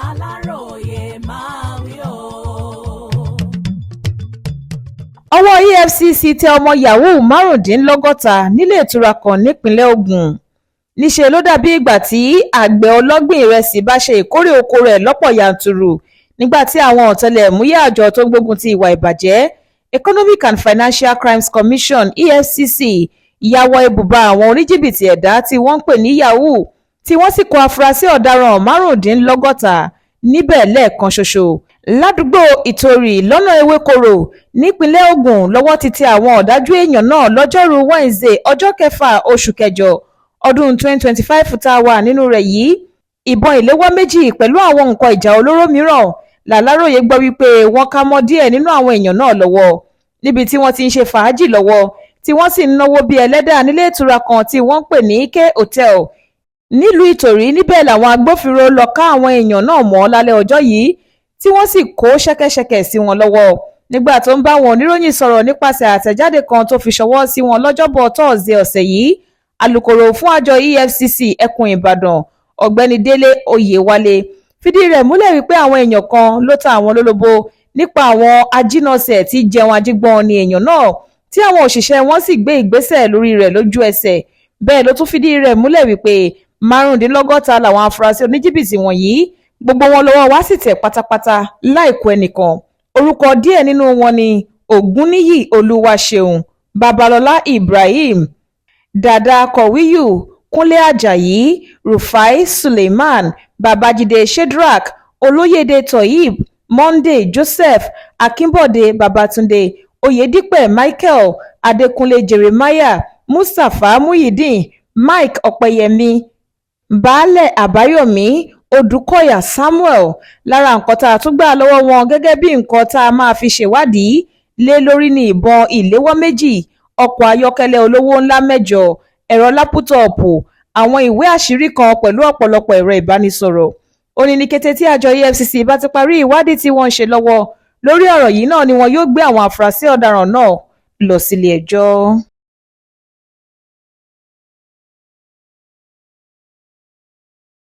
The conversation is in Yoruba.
Aláròyé máa wí o. Ọwọ́ Efcc tẹ ọmọ Yahoo márùndínlọ́gọ́ta nílé ìtura kan nípínlẹ̀ Ògùn. Níṣe ló dàbí ìgbà tí àgbẹ̀ ọlọ́gbìn ìrẹsì bá ṣe ìkórè oko rẹ̀ lọ́pọ̀ yanturu nígbà tí àwọn ọ̀tẹlẹ̀múyẹ́ àjọ tó ń gbógun ti ìwà ìbàjẹ́ Economic and Financial Crimes Commission EFCC ya wọ ibùba àwọn oníjìbìtì ẹ̀dá tí wọ́n ń pè ní Yahoo tí wọ́n sì kó afurasí ọ̀daràn márùndínlọ́gọ́ta níbẹ̀ lẹ́ẹ̀kan ṣoṣo. Ládùúgbò Ìtòrì lọ́nà Ewékòró nípínlẹ̀ Ògùn lọ́wọ́ ti tẹ àwọn ọ̀dájú èèyàn náà lọ́jọ́rú Wednesday ọjọ́ 6 oṣù kẹjọ ọdún 2025 tá a wà nínú rẹ̀ yìí. Ìbọn ìléwọ́ méjì pẹ̀lú àwọn nǹkan ìjà olóró mìíràn làláròyé gbọ́ wípé wọ́n ká mọ́ díẹ̀ nínú àwọn èèyàn náà lọ́wọ́ níbi tí wọ́n ti ń ṣe fàájì lọ́wọ́ tí wọ́n sì ń náwó bíi ẹlẹ́dà nílé ìtura kan tí wọ́n ń pè ní K Hotel nílùú Ìtòrì. Níbẹ̀ làwọn agbófinró lọ ká àwọn èèyàn náà mọ́ lálẹ́ ọjọ́ yìí tí wọ́n sì kó ṣẹ́kẹ́ṣẹkẹ̀ sí wọn lọ́wọ́. Nígbà tó ń bá wọn oníròyìn sọ̀rọ̀ nípasẹ̀ àtẹ̀jáde kan tó fi ṣọwọ́ sí wọn lọ́jọ́bọ̀ Thursday ọ̀sẹ̀ yìí, alukoro fún àjọ EFCC ẹkùn Ìbàdàn ọ̀gbẹ́ni Délé Oyèwálé fìdí rẹ̀ múlẹ̀ wípé àwọn èèyàn kan ló ta àwọn lólobó nípa àwọn ajínàṣẹ̀ tí jẹun ajígbọ́n ni èèyàn náà tí àwọn òṣìṣẹ́ wọn sì gbé ìgbésẹ̀ lórí rẹ̀ lójú ẹsẹ̀. Bẹ́ẹ̀ ló tún fìdí rẹ̀ múlẹ̀ wípé márùndínlọ́gọ́ta làwọn afurasí oníjìbìtì wọ̀nyí, gbogbo wọn lọ́wọ́ wá sì tẹ̀ pátápátá láìkù ẹnìkan. Orúkọ díẹ̀ nínú wọn ni Ògúnníyì Olúwaṣeun, Babalọlá Ibrahim, Dàda Kọ̀wíyù, Kúnlé Àjàyí, Rufai Suleiman, Babájídé Shedrack, Olóyèdè Toyib, Monday Joseph, Akínbọ̀dé Babátúndé, Oyèdípẹ̀ Michael, Adékúnlé Jeremiah, Mustapha Muhyiddin, Mike Ọ̀pẹyẹmí, Baálẹ̀ Àbáyọ̀mí, Odùkọ̀yà Samuel. Lára nǹkan tá a tún gbà lọ́wọ́ wọn gẹ́gẹ́ bí nǹkan tá a máa fi ṣèwádìí lé lórí ní ìbọn ìléwọ́ méjì, ọkọ̀ ayọ́kẹ́lẹ́ olówó ńlá 8, ẹ̀rọ lápútọ̀ọ̀pù, àwọn ìwé àṣírí kan pẹ̀lú ọ̀pọ̀lọpọ̀ ẹ̀rọ ìbánisọ̀rọ̀. Ó ní ní kété tí àjọ EFCC bá ti parí ìwádìí tí wọ́n ń ṣe lọ́wọ́ lórí ọ̀rọ̀ yìí náà ni wọn yóò gbé àwọn afurasí ọ̀daràn náà lọ sílé ẹjọ́.